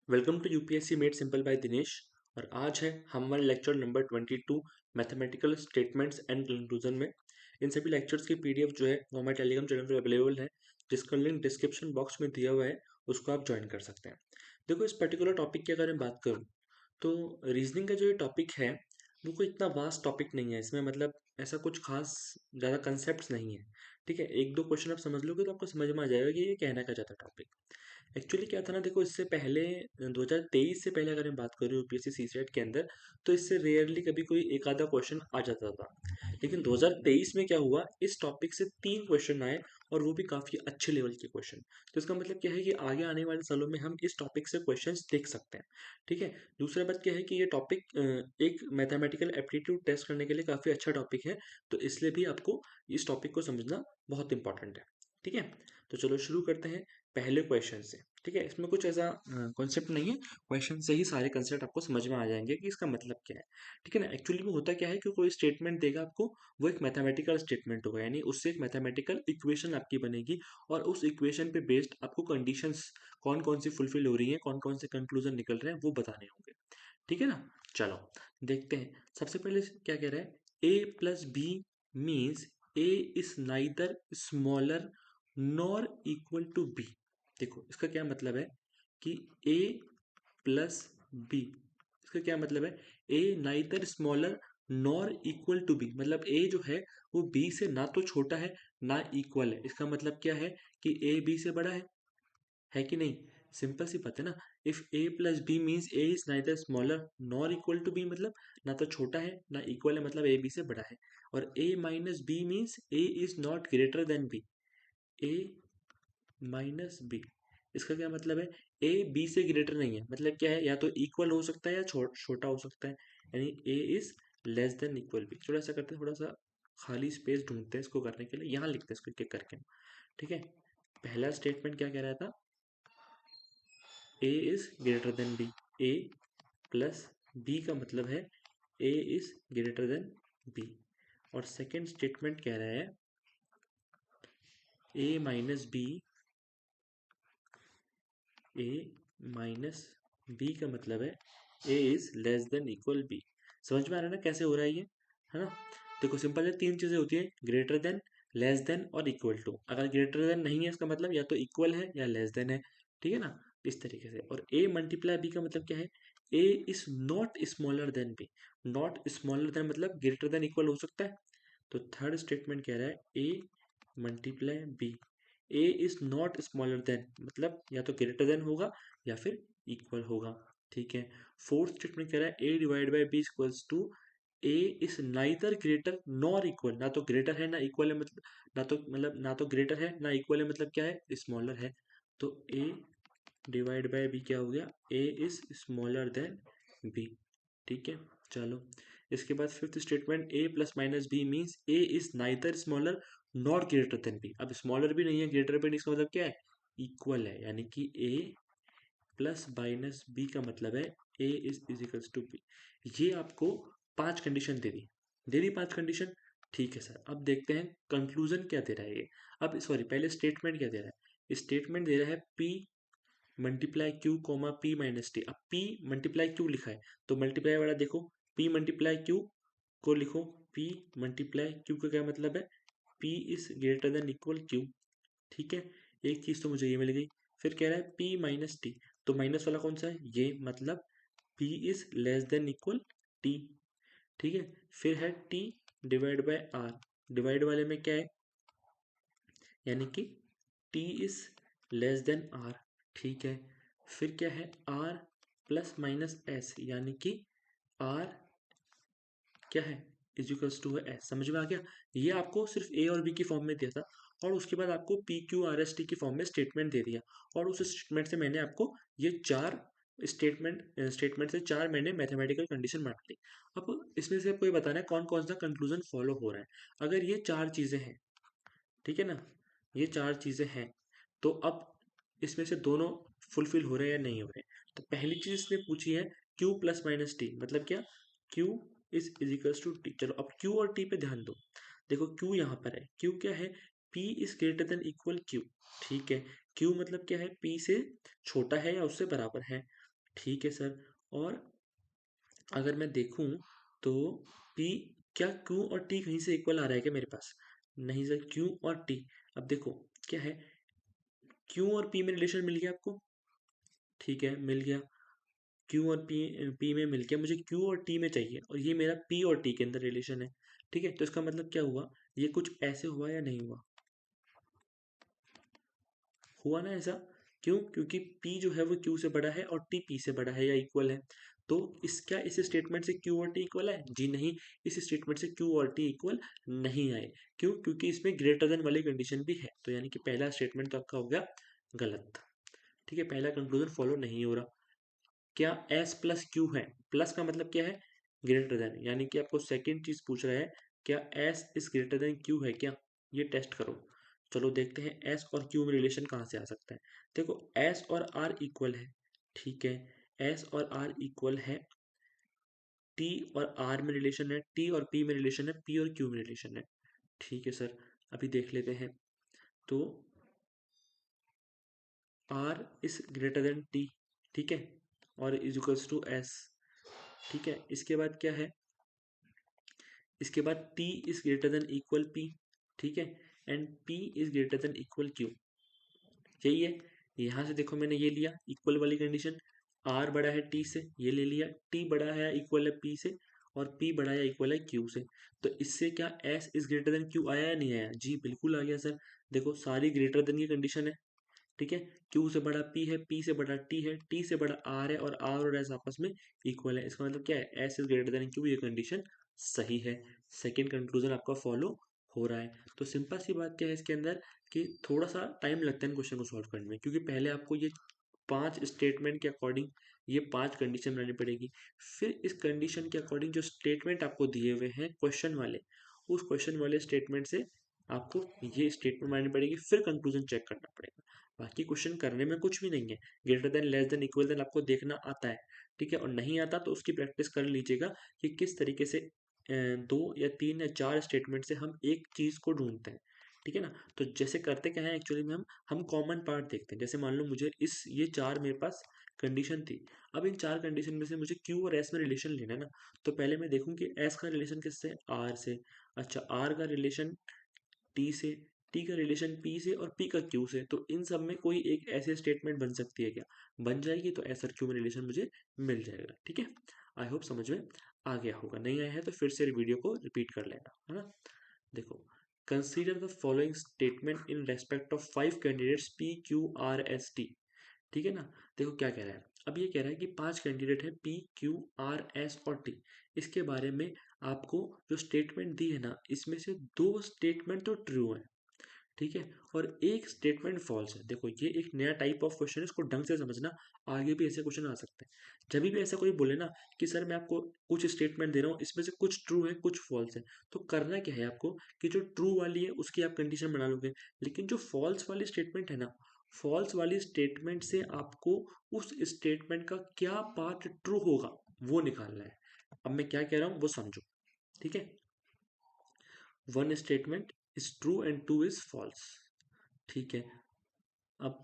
Welcome to UPSC made simple by Dinesh. और आज है हमारे lecture number 22 mathematical statements and conclusion में। इन सभी लेक्चर्स की पीडीएफ जो है वो हमारे टेलीग्राम चैनल पर अवेलेबल है, जिसका लिंक डिस्क्रिप्शन बॉक्स में दिया हुआ है, उसको आप ज्वाइन कर सकते हैं। देखो, इस पर्टिकुलर टॉपिक की अगर मैं बात करूँ तो रीजनिंग का जो ये टॉपिक है वो कोई इतना वास्ट टॉपिक नहीं है। इसमें मतलब ऐसा कुछ खास ज़्यादा कंसेप्ट नहीं है। ठीक है, एक दो क्वेश्चन आप समझ लोगे तो आपको समझ में आ जाएगा कि ये कहना क्या चाहता है टॉपिक। एक्चुअली क्या था ना, देखो इससे पहले 2023 से पहले अगर मैं बात करूँ यूपीएससी सीसेट के अंदर, तो इससे रेयरली कभी कोई एक आधा क्वेश्चन आ जाता था। लेकिन 2023 में क्या हुआ, इस टॉपिक से 3 क्वेश्चन आए, और वो भी काफ़ी अच्छे लेवल के क्वेश्चन। तो इसका मतलब क्या है कि आगे आने वाले सालों में हम इस टॉपिक से क्वेश्चंस देख सकते हैं। ठीक है। दूसरा बात क्या है कि ये टॉपिक एक मैथमेटिकल एप्टीट्यूड टेस्ट करने के लिए काफ़ी अच्छा टॉपिक है। तो इसलिए भी आपको इस टॉपिक को समझना बहुत इंपॉर्टेंट है। ठीक है, तो चलो शुरू करते हैं पहले क्वेश्चन से। ठीक है, इसमें कुछ ऐसा कॉन्सेप्ट नहीं है, क्वेश्चन से ही सारे कंसेप्ट आपको समझ में आ जाएंगे कि इसका मतलब क्या है। ठीक है ना। एक्चुअली में होता क्या है कि कोई स्टेटमेंट देगा आपको, वो एक मैथमेटिकल स्टेटमेंट होगा, यानी उससे एक मैथमेटिकल इक्वेशन आपकी बनेगी, और उस इक्वेशन पे बेस्ड आपको कंडीशंस कौन कौन सी फुलफिल हो रही हैं, कौन कौन से कंक्लूजन निकल रहे हैं, वो बताने होंगे। ठीक है ना। चलो देखते हैं। सबसे पहले क्या कह रहा है, A plus B means A is neither smaller nor equal to B. देखो इसका क्या मतलब है कि ए प्लस बी, इसका क्या मतलब है, A neither smaller nor equal to B, मतलब ए जो है वो बी से ना तो छोटा है ना इक्वल है। इसका मतलब क्या है कि ए बी से बड़ा है कि नहीं। सिंपल सी बात है ना। If A plus B means A is neither smaller nor equal to B, मतलब ना तो छोटा है ना इक्वल है, मतलब ए बी से बड़ा है। और A minus B means A is not greater than B. A minus B, इसका क्या मतलब है, ए बी से ग्रेटर नहीं है, मतलब क्या है, या तो इक्वल हो सकता है या छोटा हो सकता है, यानी A is less than equal B. थोड़ा सा करते हैं, थोड़ा सा खाली स्पेस ढूंढते हैं इसको करने के लिए, यहाँ लिखते हैं इसको एक एक करके। ठीक है, पहला स्टेटमेंट क्या कह रहा था, A is greater than B. A plus B का मतलब है A is greater than B. और सेकेंड स्टेटमेंट कह रहा है A minus B, A minus B का मतलब है A is less than equal B. समझ में आ रहा है ना कैसे हो रहा है ये, है ना। देखो सिंपल है, तीन चीजें होती है, ग्रेटर देन, लेस देन और इक्वल टू। अगर ग्रेटर देन नहीं है इसका मतलब या तो इक्वल है या लेस देन है। ठीक है ना, इस तरीके से। और ए मल्टीप्लाई बी का मतलब क्या है, A is not smaller than B. Not smaller than मतलब ग्रेटर देन इक्वल हो सकता है। तो थर्ड स्टेटमेंट कह रहा है A multiply B, A is not smaller than मतलब या तो ग्रेटर देन होगा या फिर इक्वल होगा। ठीक है। फोर्थ स्टेटमेंट कह रहा है A divide by B equals to A is neither greater nor equal, ना तो ग्रेटर है ना इक्वल है, मतलब ना तो ग्रेटर है ना इक्वल है, मतलब क्या है, स्मॉलर है। तो ए डिवाइड बाय बी क्या हो गया, A is smaller than B. ठीक है। चलो इसके बाद fifth statement, A plus minus B means A is neither smaller not greater than B. अब स्मॉलर भी नहीं है ग्रेटर भी नहीं, इसका मतलब क्या है, इक्वल है, यानी कि ए प्लस माइनस बी का मतलब है A is equals to be. ये आपको पांच कंडीशन दे दी पांच कंडीशन। ठीक है सर, अब देखते हैं कंक्लूजन क्या दे रहा है ये। अब सॉरी, पहले स्टेटमेंट क्या दे रहा है, स्टेटमेंट दे रहा है P multiply Q comma P minus T. अब पी मल्टीप्लाई क्यू लिखा है तो मल्टीप्लाई वाला देखो, पी मल्टीप्लाई क्यू को लिखो, पी मल्टीप्लाई क्यू का क्या मतलब है, P is greater than equal Q. ठीक है, एक चीज तो मुझे ये मिल गई। फिर कह रहा है पी माइनस टी, तो माइनस वाला कौन सा है, ये मतलब P is less than equal T. ठीक है। फिर है T divide by R, divide वाले में क्या है, यानी कि T is less than R. ठीक है। फिर क्या है, आर प्लस माइनस एस, यानी कि आर क्या है, इजिकल्स टू है एस। समझ में आ गया। ये आपको सिर्फ ए और बी की फॉर्म में दिया था, और उसके बाद आपको P Q R S T की फॉर्म में स्टेटमेंट दे दिया, और उस स्टेटमेंट से मैंने आपको ये चार स्टेटमेंट से चार मैंने मैथमेटिकल कंडीशन बना ली। अब इसमें से आपको ये बताना है कौन कौन सा कंक्लूजन फॉलो हो रहा है। अगर ये चार चीजें हैं, ठीक है ना, ये चार चीजें हैं, तो अब इसमें से दोनों फुलफिल हो रहे हैं या नहीं हो रहे हैं। तो पहली चीज इसने पूछी है q प्लस माइनस टी, मतलब क्या, q is equals to T. चलो अब q और t पे ध्यान दो। देखो q यहाँ पर है, q क्या है, p is greater than equal q। ठीक है, q मतलब क्या है, p से छोटा है या उससे बराबर है। ठीक है सर। और अगर मैं देखूं तो P, क्या Q और T कहीं से इक्वल आ रहा है क्या मेरे पास? नहीं सर, Q और T, अब देखो क्या है, Q और P में रिलेशन मिल गया आपको, ठीक है मिल गया। Q और P में मिल गया, मुझे Q और T में चाहिए, और ये मेरा P और T के अंदर रिलेशन है। ठीक है, तो इसका मतलब क्या हुआ, ये कुछ ऐसे हुआ या नहीं हुआ? हुआ ना ऐसा। क्यों? क्योंकि P जो है वो Q से बड़ा है और T P से बड़ा है या इक्वल है। तो इस स्टेटमेंट से Q और T इक्वल है? जी नहीं, इस स्टेटमेंट से Q और T इक्वल नहीं आए। क्यों? क्योंकि इसमें ग्रेटर देन वाली कंडीशन भी है, तो यानी कि पहला स्टेटमेंट तो आपका हो गया गलत। ठीक है, पहला कंक्लूजन फॉलो नहीं हो रहा। क्या S प्लस क्यू है? प्लस का मतलब क्या है? ग्रेटर देन, यानी कि आपको सेकंड चीज पूछ रहा है, क्या S is greater then Q है क्या? ये टेस्ट करो। चलो देखते हैं S और Q में रिलेशन कहाँ से आ सकता है। देखो S और R इक्वल है, ठीक है, S और R इक्वल है, T और R में रिलेशन है, T और P में रिलेशन है, P और Q में रिलेशन है। ठीक है सर, अभी देख लेते हैं। तो R is greater then T, ठीक है, और इज इक्वल्स टू S। ठीक है, इसके बाद क्या है, इसके बाद T is greater than equal P, ठीक है, and P is greater than equal Q। यही है, यहाँ से देखो मैंने ये लिया इक्वल वाली कंडीशन, R बड़ा है T से, ये ले लिया, T बड़ा है इक्वल है P से, और P बड़ा है इक्वल है Q से। तो इससे क्या S is greater then Q आया या नहीं आया? जी बिल्कुल आ गया सर। देखो सारी ग्रेटर देन की कंडीशन है, ठीक है, Q से बड़ा P है, P से बड़ा T है, T से बड़ा R है, और R और S आपस में इक्वल है। इसका मतलब क्या है, S is greater then Q, ये कंडीशन सही है। सेकंड कंक्लूजन आपका फॉलो हो रहा है। तो सिंपल सी बात क्या है इसके अंदर, कि थोड़ा सा टाइम लगता है क्वेश्चन को सॉल्व करने में, क्योंकि पहले आपको ये 5 स्टेटमेंट के अकॉर्डिंग ये 5 कंडीशन बनानी पड़ेगी। फिर इस कंडीशन के अकॉर्डिंग जो स्टेटमेंट आपको दिए हुए हैं क्वेश्चन वाले, उस क्वेश्चन वाले स्टेटमेंट से आपको ये स्टेटमेंट बनानी पड़ेगी, फिर कंक्लूजन चेक करना पड़ेगा। बाकी क्वेश्चन करने में कुछ भी नहीं है, greater than, less than, equal than आपको देखना आता है, ठीक है, और नहीं आता तो उसकी प्रैक्टिस कर लीजिएगा कि किस तरीके से 2 या 3 या 4 स्टेटमेंट से हम एक चीज को ढूंढते हैं। ठीक है ना, तो जैसे करते क्या है एक्चुअली में, हम कॉमन पार्ट देखते हैं। जैसे मान लो मुझे इस ये 4 मेरे पास कंडीशन थी, अब इन 4 कंडीशन में से मुझे Q और S में रिलेशन लेना है ना, तो पहले मैं देखूं कि S का रिलेशन किससे, R से, अच्छा R का रिलेशन T से, T का रिलेशन P से, और P का Q से। तो इन सब में कोई एक ऐसे स्टेटमेंट बन सकती है क्या? बन जाएगी, तो S और Q में रिलेशन मुझे मिल जाएगा। ठीक है, आई होप समझ में आ गया होगा, नहीं आया है तो फिर से वीडियो को रिपीट कर लेना, है ना। देखो, consider the following statement in respect of 5 candidates PQRST। ठीक है ना, देखो क्या कह रहा है, अब ये कह रहा है कि 5 कैंडिडेट है PQRS और T। इसके बारे में आपको जो स्टेटमेंट दी है ना, इसमें से 2 स्टेटमेंट तो ट्रू है, ठीक है, और एक स्टेटमेंट फॉल्स है। देखो ये एक नया टाइप ऑफ क्वेश्चन है, इसको ढंग से समझना, आगे भी ऐसे क्वेश्चन आ सकते हैं। जब भी ऐसा कोई बोले ना कि सर मैं आपको कुछ स्टेटमेंट दे रहा हूँ, इसमें से कुछ ट्रू है कुछ फॉल्स है, तो करना क्या है आपको, कि जो ट्रू वाली है उसकी आप कंडीशन बना लोगे, लेकिन जो फॉल्स वाली स्टेटमेंट है ना, फॉल्स वाली स्टेटमेंट से आपको उस स्टेटमेंट का क्या पार्ट ट्रू होगा वो निकालना है। अब मैं क्या कह रहा हूँ वो समझो, ठीक है। One statement is true and two is false, ठीक है। अब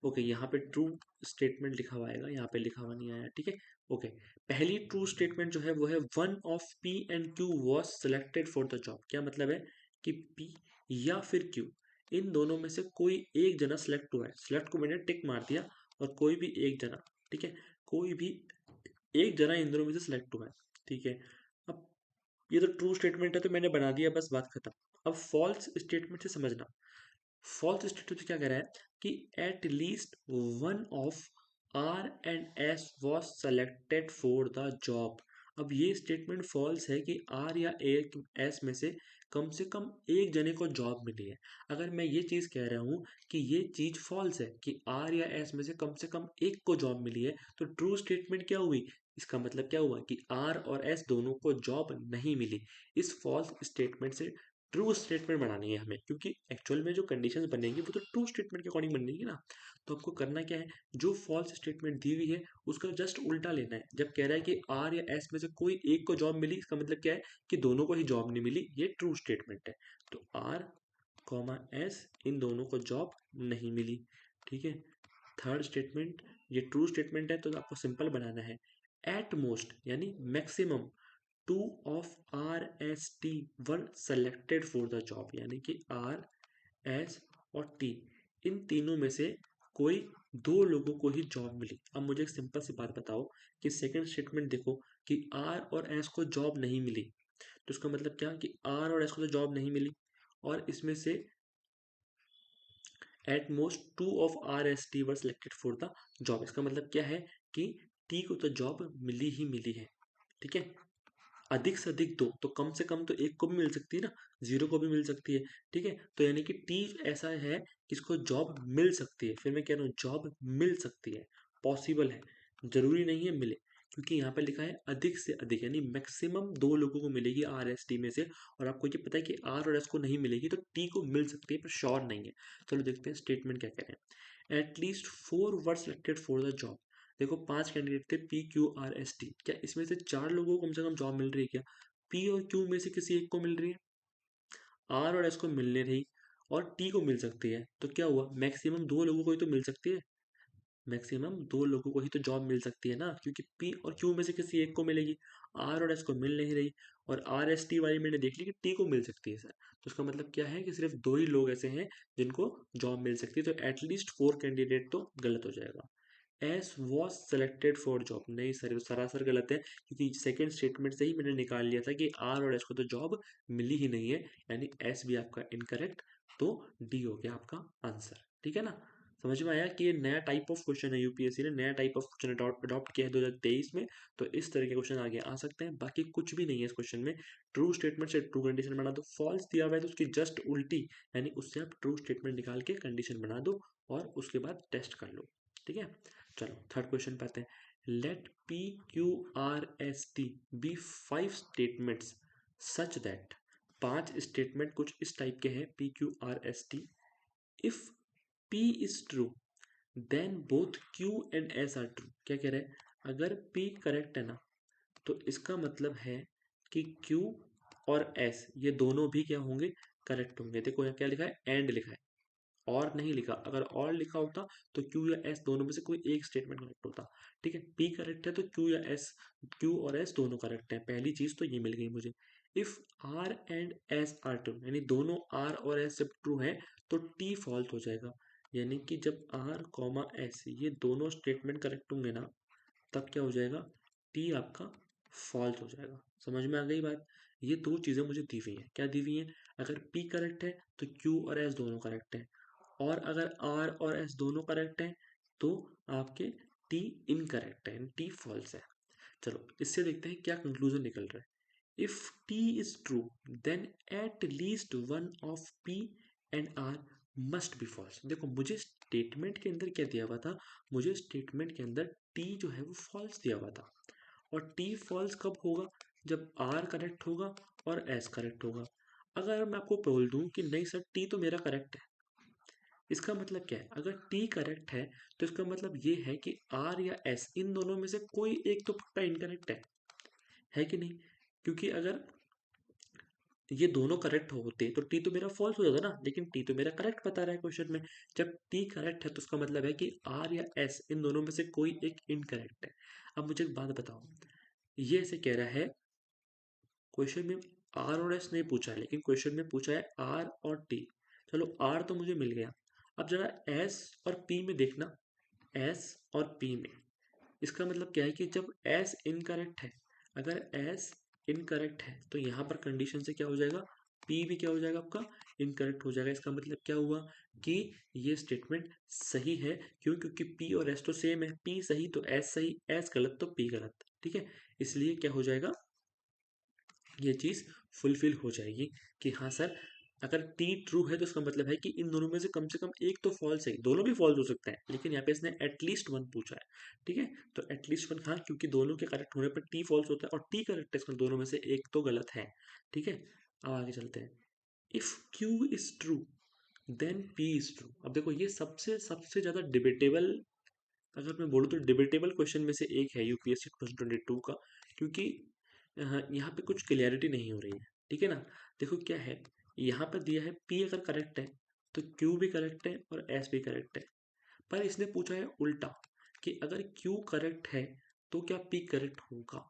ओके, यहाँ पे ट्रू स्टेटमेंट लिखा हुआ आएगा, यहाँ पे लिखा हुआ नहीं आया, ठीक है। ओके, पहली ट्रू स्टेटमेंट जो है वो है one of P and Q was selected for the job. क्या मतलब है कि P या फिर Q, इन दोनों में से कोई एक जना सिलेक्ट हुआ है। सिलेक्ट को मैंने टिक मार दिया, और कोई भी एक जना, ठीक है, कोई भी एक जना इन दोनों में से सिलेक्ट हुआ है, ठीक है। अब ये तो ट्रू स्टेटमेंट है तो मैंने बना दिया, बस बात खत्म। अब फॉल्स स्टेटमेंट से समझना, फॉल्स स्टेटमेंट क्या कह रहा है कि at least one of R and S was selected for the job. अब ये स्टेटमेंट फॉल्स है कि आर या एस में से कम एक जने को जॉब मिली है। अगर मैं ये चीज कह रहा हूँ कि ये चीज फॉल्स है कि आर या एस में से कम एक को जॉब मिली है, तो ट्रू स्टेटमेंट क्या हुई, इसका मतलब क्या हुआ कि आर और एस दोनों को जॉब नहीं मिली। इस फॉल्स स्टेटमेंट से ट्रू स्टेटमेंट बनानी है हमें, क्योंकि एक्चुअल में जो कंडीशंस बनेंगी वो तो ट्रू स्टेटमेंट के अकॉर्डिंग बनेगी ना। तो आपको करना क्या है, जो फॉल्स स्टेटमेंट दी हुई है उसका जस्ट उल्टा लेना है। जब कह रहा है कि आर या एस में से कोई एक को जॉब मिली, इसका मतलब क्या है कि दोनों को ही जॉब नहीं मिली, ये ट्रू स्टेटमेंट है। तो आर कॉमा एस, इन दोनों को जॉब नहीं मिली, ठीक है। थर्ड स्टेटमेंट, ये ट्रू स्टेटमेंट है तो आपको सिंपल बनाना है। एट मोस्ट यानी maximum 2 of RST were selected for the job, यानी कि R, S और T इन तीनों में से कोई 2 लोगों को ही जॉब मिली। अब मुझे एक सिंपल सी बात बताओ कि सेकंड स्टेटमेंट देखो कि R और S को जॉब नहीं मिली, तो इसका मतलब क्या कि R और S को तो जॉब नहीं मिली और इसमें से at most 2 of RST were selected for the job, इसका मतलब क्या है कि T को तो जॉब मिली ही मिली है। ठीक है, अधिक से अधिक 2 तो कम से कम तो एक को भी मिल सकती है ना, 0 को भी मिल सकती है। ठीक है, तो यानी कि टी ऐसा है कि इसको जॉब मिल सकती है, फिर मैं कह रहा हूँ जॉब मिल सकती है, पॉसिबल है, जरूरी नहीं है मिले, क्योंकि यहाँ पे लिखा है अधिक से अधिक यानी मैक्सिमम 2 लोगों को मिलेगी आर एस टी में से, और आपको ये पता है कि आर और एस को नहीं मिलेगी तो टी को मिल सकती है पर श्योर नहीं है। चलो देखते हैं स्टेटमेंट क्या कह रहे हैं। At least 4 were selected for the job. देखो 5 कैंडिडेट थे P Q R S T, क्या इसमें से 4 लोगों को कम से कम जॉब मिल रही है क्या? पी और क्यू में से किसी एक को मिल रही है, आर और एस को मिलने रही और टी को मिल सकती है, तो क्या हुआ मैक्सिमम 2 लोगों को ही तो मिल सकती है, मैक्सिमम 2 लोगों को ही तो जॉब मिल सकती है ना, क्योंकि पी और क्यू में से किसी एक को मिलेगी, आर और एस को मिल नहीं रही, और आर एस टी वाली मैंने देख ली कि टी को मिल सकती है सर, तो इसका मतलब क्या है कि सिर्फ 2 ही लोग ऐसे हैं जिनको जॉब मिल सकती है, तो एटलीस्ट 4 कैंडिडेट तो गलत हो जाएगा। S was selected for job, नहीं सर ये सरासर गलत है, क्योंकि सेकंड स्टेटमेंट से ही मैंने निकाल लिया था कि आर और एस को तो जॉब मिली ही नहीं है, यानी एस भी आपका इनकरेक्ट, तो डी हो गया आपका आंसर। ठीक है ना, समझ में आया कि ये नया टाइप ऑफ क्वेश्चन है, यूपीएससी ने नया टाइप ऑफ क्वेश्चन अडॉप्ट किया है 2023 में, तो इस तरह के क्वेश्चन आगे आ सकते हैं, बाकी कुछ भी नहीं है इस क्वेश्चन में। ट्रू स्टेटमेंट से ट्रू कंडीशन बना दो, फॉल्स दिया हुआ है तो उसकी जस्ट उल्टी यानी उससे आप ट्रू स्टेटमेंट निकाल के कंडीशन बना दो और उसके बाद टेस्ट कर लो। ठीक है, चलो थर्ड क्वेश्चन पे आते हैं। Let P Q R S T be 5 statements such that, 5 statement कुछ इस टाइप के हैं P Q R S T. If P is true then both Q and S are true. क्या कह रहे हैं, अगर पी करेक्ट है ना तो इसका मतलब है कि क्यू और एस ये दोनों भी क्या होंगे, करेक्ट होंगे। देखो यहाँ क्या लिखा है, एंड लिखा है, और नहीं लिखा, अगर और लिखा होता तो क्यू या एस दोनों में से कोई एक स्टेटमेंट करेक्ट होता। ठीक है, पी करेक्ट है तो क्यू या एस, क्यू और एस दोनों करेक्ट है, पहली चीज तो ये मिल गई मुझे। If R and S are true यानी दोनों आर और एस जब ट्रू है तो टी फॉल्स हो जाएगा, यानी कि जब आर कॉमा एस ये दोनों स्टेटमेंट करेक्ट होंगे ना तब क्या हो जाएगा, टी आपका फॉल्स हो जाएगा। समझ में आ गई बात, ये दो चीजें मुझे दी हुई हैं, क्या दी हुई हैं, अगर पी करेक्ट है तो क्यू और एस दोनों करेक्ट है, और अगर आर और एस दोनों करेक्ट हैं तो आपके टी इनकरेक्ट है, टी फॉल्स है। चलो इससे देखते हैं क्या कंक्लूजन निकल रहा है। If T is true then at least one of P and R must be false. देखो मुझे स्टेटमेंट के अंदर क्या दिया हुआ था, मुझे स्टेटमेंट के अंदर टी जो है वो फॉल्स दिया हुआ था, और टी फॉल्स कब होगा, जब आर करेक्ट होगा और एस करेक्ट होगा। अगर मैं आपको बोल दूं कि नहीं सर टी तो मेरा करेक्ट है, इसका मतलब क्या है, अगर टी करेक्ट है तो इसका मतलब ये है कि आर या एस इन दोनों में से कोई एक तो पक्का इनकरेक्ट है कि नहीं, क्योंकि अगर ये दोनों करेक्ट होते तो टी तो मेरा फॉल्स हो जाता ना, लेकिन टी तो मेरा करेक्ट बता रहा है क्वेश्चन में। जब टी करेक्ट है तो उसका मतलब है कि आर या एस इन दोनों में से कोई एक इनकरेक्ट है। अब मुझे एक बात बताओ, ये ऐसे कह रहा है क्वेश्चन में आर और एस नहीं पूछा है, लेकिन क्वेश्चन में पूछा है आर और टी। चलो आर तो मुझे मिल गया, अब जरा एस और पी में देखना, एस और पी में इसका मतलब क्या है कि जब एस इनकरेक्ट है, अगर एस इनकरेक्ट है तो यहाँ पर कंडीशन से क्या हो जाएगा, पी भी क्या हो जाएगा आपका इनकरेक्ट हो जाएगा। इसका मतलब क्या हुआ कि ये स्टेटमेंट सही है, क्यों, क्योंकि पी और एस तो सेम है, पी सही तो एस सही, एस गलत तो पी गलत। ठीक है, इसलिए क्या हो जाएगा, ये चीज़ फुलफिल हो जाएगी कि हाँ सर अगर टी ट्रू है तो इसका मतलब है कि इन दोनों में से कम एक तो फॉल्स है, दोनों भी फॉल्स हो सकते हैं, लेकिन यहाँ पे इसने एटलीस्ट वन पूछा है। ठीक है, तो एटलीस्ट वन, हाँ क्योंकि दोनों के करेक्ट होने पर टी फॉल्स होता है और टी करेक्ट है, इसमें दोनों में से एक तो गलत है। ठीक है, अब आगे चलते हैं। If Q is true then P is true. अब देखो ये सबसे सबसे ज्यादा डिबेटेबल, अगर मैं बोलूँ तो डिबेटेबल क्वेश्चन में से एक है यूपीएससी 2022 का, क्योंकि यहाँ पे कुछ क्लियरिटी नहीं हो रही है। ठीक है ना, देखो क्या है, यहाँ पर दिया है पी अगर करेक्ट है तो क्यू भी करेक्ट है और एस भी करेक्ट है, पर इसने पूछा है उल्टा कि अगर Q करेक्ट है तो क्या P करेक्ट होगा।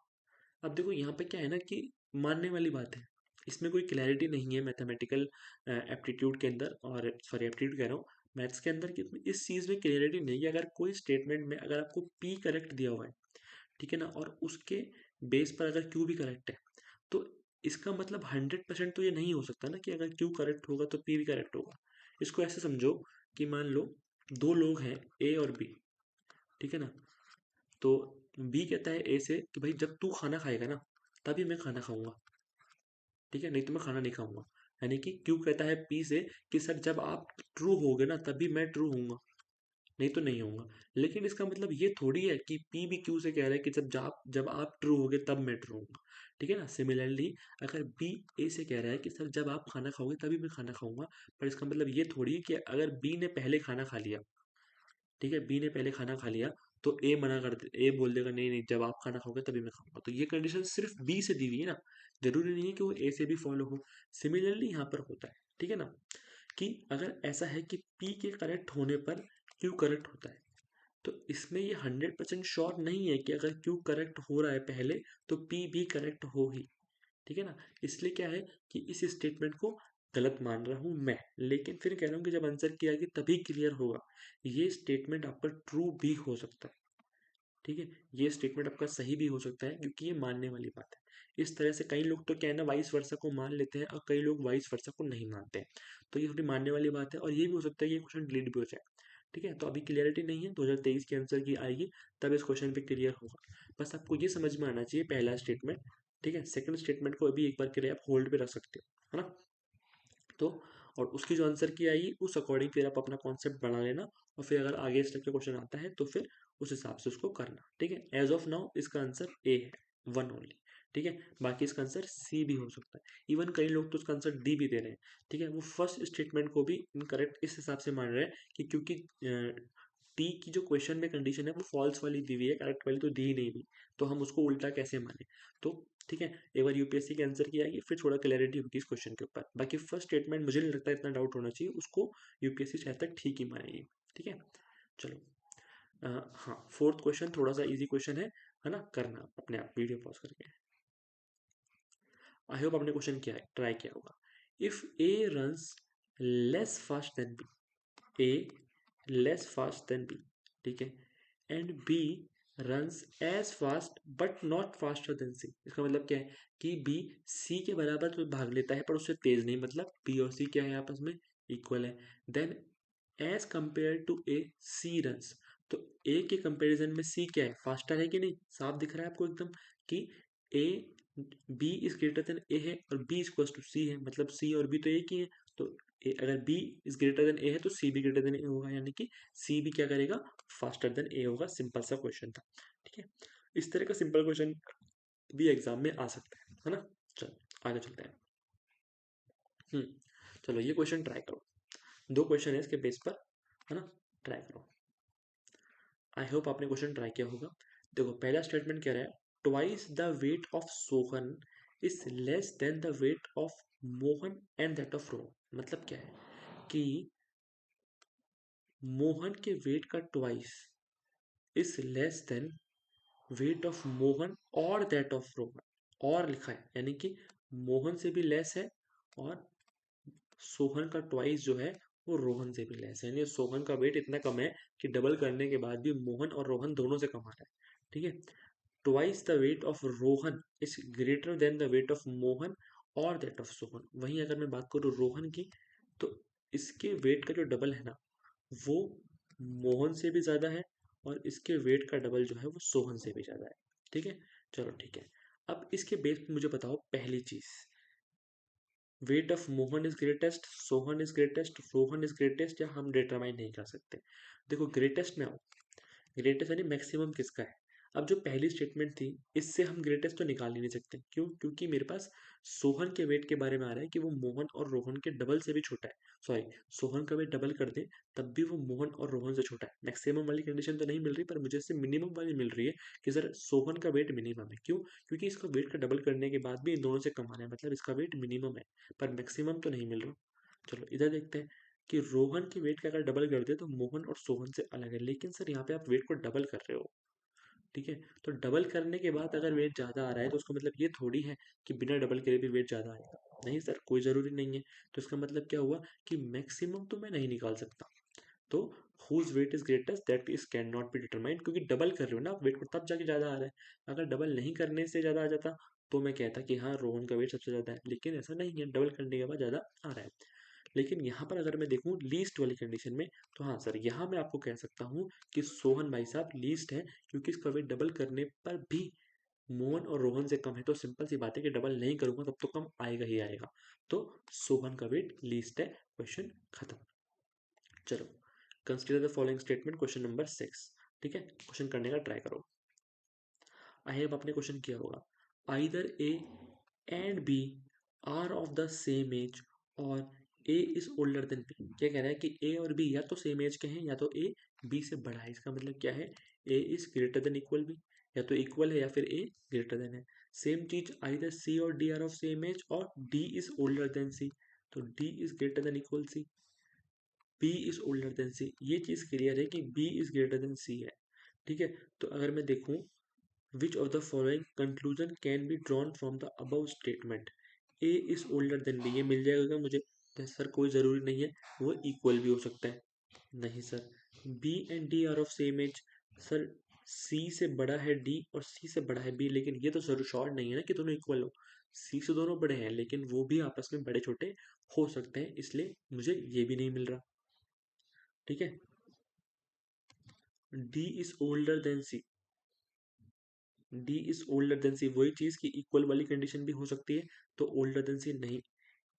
अब देखो यहाँ पे क्या है ना कि मानने वाली बात है, इसमें कोई क्लैरिटी नहीं है मैथमेटिकल एप्टीट्यूड के अंदर, और सॉरी एप्टीट्यूड कह रहा हूँ मैथ्स के अंदर, कि इस चीज़ में क्लैरिटी नहीं है कि अगर कोई स्टेटमेंट में अगर आपको P करेक्ट दिया हुआ है, ठीक है ना, और उसके बेस पर अगर Q भी करेक्ट है, तो इसका मतलब 100% तो ये नहीं हो सकता ना कि अगर Q करेक्ट होगा तो P भी करेक्ट होगा। इसको ऐसे समझो कि मान लो दो लोग हैं A और B, ठीक है ना, तो B कहता है A से कि भाई जब तू खाना खाएगा ना तभी मैं खाना खाऊंगा, ठीक है, नहीं तो मैं खाना नहीं खाऊंगा। यानी कि Q कहता है P से कि सर जब आप ट्रू होगे ना तभी मैं ट्रू होऊंगा, नहीं तो नहीं होऊंगा। लेकिन इसका मतलब ये थोड़ी है कि P भी Q से कह रहा है कि जब आप ट्रू होगे तब मैं ट्रू होऊंगा, ठीक है ना। सिमिलरली अगर B A से कह रहा है कि सर जब आप खाना खाओगे तभी मैं खाना खाऊंगा, पर इसका मतलब ये थोड़ी है कि अगर B ने पहले खाना खा लिया, ठीक है, बी ने पहले खाना खा लिया, तो ए मना कर दे, ए बोल देगा नहीं नहीं जब आप खाना खाओगे तभी मैं खाऊंगा। तो ये कंडीशन सिर्फ बी से दी हुई है ना, जरूरी नहीं है कि वो ए से भी फॉलो हो। सिमिलरली यहाँ पर होता है, ठीक है ना, कि अगर ऐसा है कि पी के करेक्ट होने पर क्यू करेक्ट होता है, तो इसमें ये 100% श्योर नहीं है कि अगर क्यू करेक्ट हो रहा है पहले तो पी भी करेक्ट हो ही, ठीक है ना। इसलिए क्या है कि इस स्टेटमेंट को गलत मान रहा हूं मैं, लेकिन फिर कह रहा हूं कि जब आंसर किया कि तभी क्लियर होगा। ये स्टेटमेंट आपका ट्रू भी हो सकता है, ठीक है, ये स्टेटमेंट आपका सही भी हो सकता है क्योंकि ये मानने वाली बात है। इस तरह से कई लोग तो क्या है ना वाइस वर्सा को मान लेते हैं और कई लोग वाइस वर्सा को नहीं मानते हैं, तो ये थोड़ी मानने वाली बात है। और ये भी हो सकता है कि ये क्वेश्चन डिलीट भी हो जाए, ठीक है। तो अभी क्लियरिटी नहीं है, 2023 के आंसर की आएगी तब इस क्वेश्चन पे क्लियर होगा। बस आपको ये समझ में आना चाहिए पहला स्टेटमेंट, ठीक है। सेकंड स्टेटमेंट को अभी एक बार के लिए आप होल्ड पे रख सकते हो, है ना। तो और उसकी जो आंसर की आएगी उस अकॉर्डिंग फिर आप अपना कॉन्सेप्ट बना लेना, और फिर अगर आगे इस टाइप का क्वेश्चन आता है तो फिर उस हिसाब से उसको करना, ठीक है। एज ऑफ नाउ इसका आंसर ए है, वन ओनली, ठीक है। बाकी इसका आंसर सी भी हो सकता है, इवन कई लोग तो इसका आंसर डी भी दे रहे हैं, ठीक है। वो फर्स्ट स्टेटमेंट को भी इनकरेक्ट इस हिसाब से मान रहे हैं कि क्योंकि टी की जो क्वेश्चन में कंडीशन है वो फॉल्स वाली दी हुई है, करेक्ट वाली तो दी ही नहीं हुई, तो हम उसको उल्टा कैसे माने। तो ठीक है, एक बार यूपीएससी के आंसर की आएगी फिर थोड़ा क्लैरिटी होगी इस क्वेश्चन के ऊपर। बाकी फर्स्ट स्टेटमेंट मुझे नहीं लगता इतना डाउट होना चाहिए, उसको यूपीएससी शायद तक ठीक ही मानेगी, ठीक है। चलो हाँ, फोर्थ क्वेश्चन थोड़ा सा इजी क्वेश्चन है ना, करना अपने आप वीडियो पॉज करके। आई होप आपने क्वेश्चन किया है, ट्राई किया होगा। If A runs less fast than B, A less fast than B, ठीक है, and B runs as fast but not faster than C. इसका मतलब क्या है कि बी सी के बराबर तो भाग लेता है पर उससे तेज नहीं, मतलब बी और सी क्या है आपस में इक्वल है। Then as compare to A C runs, तो ए के कंपैरिजन में सी क्या है, फास्टर है कि नहीं, साफ दिख रहा है आपको एकदम कि A B is greater than A है और बी इक्वल टू सी है, मतलब सी और बी तो एक ही है। तो अगर B is greater than A है तो सी भी ग्रेटर देन ए होगा, यानी कि सी भी क्या करेगा, फास्टर देन ए होगा। सिंपल सा क्वेश्चन था, ठीक है। इस तरह का सिंपल क्वेश्चन भी एग्जाम में आ सकता है ना। चलो आगे चलते हैं। हम्म चलो ये क्वेश्चन ट्राई करो, दो क्वेश्चन है इसके बेस पर, है ना, ट्राई करो। आई होप आपने क्वेश्चन ट्राई किया होगा। देखो पहला स्टेटमेंट कह रहा है twice the weight of Sohan is less then the weight of Mohan and that of Rohan. मतलब क्या है कि मोहन के वेट का twice is less then weight of Mohan और दैट ऑफ रोहन, और लिखा है यानी कि मोहन से भी लेस है और सोहन का ट्वाइस जो है वो रोहन से भी लेस है, यानी सोहन का वेट इतना कम है कि डबल करने के बाद भी मोहन और रोहन दोनों से कम आ रहा है, ठीक है। Twice the weight of Rohan is greater then the weight of Mohan और दैट ऑफ सोहन। वहीं अगर मैं बात करूँ रोहन की, तो इसके वेट का जो डबल है ना वो मोहन से भी ज्यादा है, और इसके वेट का डबल जो है वो सोहन से भी ज्यादा है, ठीक है। चलो ठीक है, अब इसके बेस पे मुझे बताओ पहली चीज, weight of Mohan is greatest, Sohan is greatest, Rohan is greatest, या हम डिटरमाइन नहीं कर सकते। देखो ग्रेटेस्ट में आओ, ग्रेटेस्ट यानी मैक्सिमम किसका है। अब जो पहली स्टेटमेंट थी इससे हम ग्रेटेस्ट तो निकाल ही नहीं सकते, क्यों, क्योंकि मेरे पास सोहन के वेट के बारे में आ रहा है कि वो मोहन और रोहन के डबल से भी छोटा है। सॉरी, सोहन का वेट डबल कर दे तब भी वो मोहन और रोहन से छोटा है। मैक्सिमम वाली कंडीशन तो नहीं मिल रही, पर मुझे इससे मिनिमम वाली मिल रही है कि सर सोहन का वेट मिनिमम है। क्यों, क्योंकि इसका वेट का डबल करने के बाद भी इन दोनों से कम आ रहा है, मतलब इसका वेट मिनिमम है, पर मैक्सिमम तो नहीं मिल रहा। चलो इधर देखते हैं, कि रोहन के वेट का अगर डबल कर दे तो मोहन और सोहन से अलग है, लेकिन सर यहाँ पे आप वेट को डबल कर रहे हो, ठीक है। तो डबल करने के बाद अगर वेट ज़्यादा आ रहा है तो उसका मतलब ये थोड़ी है कि बिना डबल करे भी वेट ज़्यादा आएगा, नहीं सर, कोई ज़रूरी नहीं है। तो इसका मतलब क्या हुआ कि मैक्सिमम तो मैं नहीं निकाल सकता। तो whose weight is greatest that is can not be determined, क्योंकि डबल कर रहे हो ना आप वेट को, तब जाके ज़्यादा आ रहा है। अगर डबल नहीं करने से ज़्यादा आ जाता तो मैं कहता कि हाँ रोहन का वेट सबसे ज़्यादा है, लेकिन ऐसा नहीं है, डबल करने के बाद ज़्यादा आ रहा है। लेकिन यहाँ पर अगर मैं देखूँ लीस्ट वाली कंडीशन में, तो हाँ सर यहाँ मैं आपको कह सकता हूँ कि सोहन भाई साहब लीस्ट है, क्योंकि इसका वेट डबल करने पर भी मोहन और रोहन से कम है। तो सिंपल सी बात है कि डबल नहीं करूंगा तब तो कम आएगा ही आएगा। तो सोहन का वेट लीस्ट है, क्वेश्चन खत्म। चलो, consider the following statement, question number 6, ठीक है। क्वेश्चन करने का ट्राई करो। आई होप आपने क्वेश्चन किया होगा। Either A and B are of the same age और A is older than B. क्या कह रहा है कि ए और बी या तो सेम एज के हैं या तो ए बी से बड़ा है। इसका मतलब क्या है, A is greater than equal B, या तो इक्वल है या फिर ए ग्रेटर देन है। सेम चीज आइदर सी और D are of same age और D is older than C, तो D is greater than equal C, B is older than C. ये चीज क्लियर है कि B is greater than C है, ठीक है। तो अगर मैं देखूं which of the following conclusion can be drawn from the above statement, a is older than b, ये मिल जाएगा क्या मुझे? तो सर कोई ज़रूरी नहीं है, वो इक्वल भी हो सकता है। नहीं sir, b and d are of same age, sir c से बड़ा है d और c से बड़ा है b, लेकिन ये तो सर शॉर्ट नहीं है ना कि दोनों इक्वल हो। c से दोनों बड़े हैं लेकिन वो भी आपस में बड़े छोटे हो सकते हैं, इसलिए मुझे ये भी नहीं मिल रहा, ठीक है। d is older than c, D is older than C, वही चीज की इक्वल वाली कंडीशन भी हो सकती है, तो ओल्डर देन सी नहीं।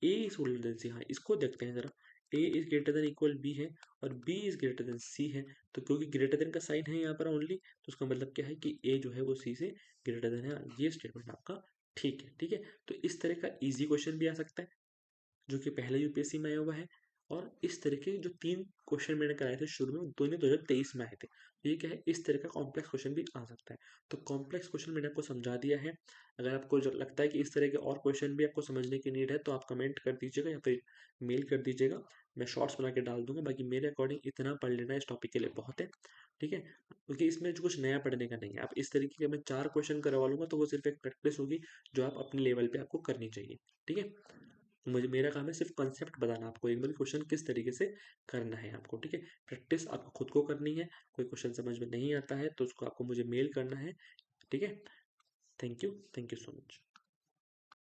A is older than C, हाँ इसको देखते हैं जरा। A is greater than equal B है और B is greater than C है, तो क्योंकि ग्रेटर देन का साइन है यहाँ पर ओनली, तो उसका मतलब क्या है कि ए जो है वो सी से ग्रेटर देन है। ये स्टेटमेंट आपका ठीक है, ठीक है। तो इस तरह का इजी क्वेश्चन भी आ सकता है जो कि पहले यूपीएससी में आया हुआ है, और इस तरह के जो 3 क्वेश्चन मैंने कराए थे शुरू में, दोनों 2023 में आए थे। तो ये क्या है, इस तरह का कॉम्प्लेक्स क्वेश्चन भी आ सकता है। तो कॉम्प्लेक्स क्वेश्चन मैंने आपको समझा दिया है। अगर आपको जो लगता है कि इस तरह के और क्वेश्चन भी आपको समझने की नीड है तो आप कमेंट कर दीजिएगा या फिर मेल कर दीजिएगा, मैं शॉर्ट्स बना के डाल दूंगा। बाकी मेरे अकॉर्डिंग इतना पढ़ लेना इस टॉपिक के लिए बहुत है, ठीक है, क्योंकि इसमें जो कुछ नया पढ़ने का नहीं है। आप इस तरीके के मैं 4 क्वेश्चन करवा लूंगा तो वो सिर्फ एक प्रैक्टिस होगी जो आप अपने लेवल पे आपको करनी चाहिए, ठीक है। मुझे मेरा काम है सिर्फ कंसेप्ट बताना आपको, एक बार क्वेश्चन किस तरीके से करना है आपको, ठीक है। प्रैक्टिस आपको खुद को करनी है। कोई क्वेश्चन समझ में नहीं आता है तो उसको आपको मुझे मेल करना है, ठीक है। Thank you so much.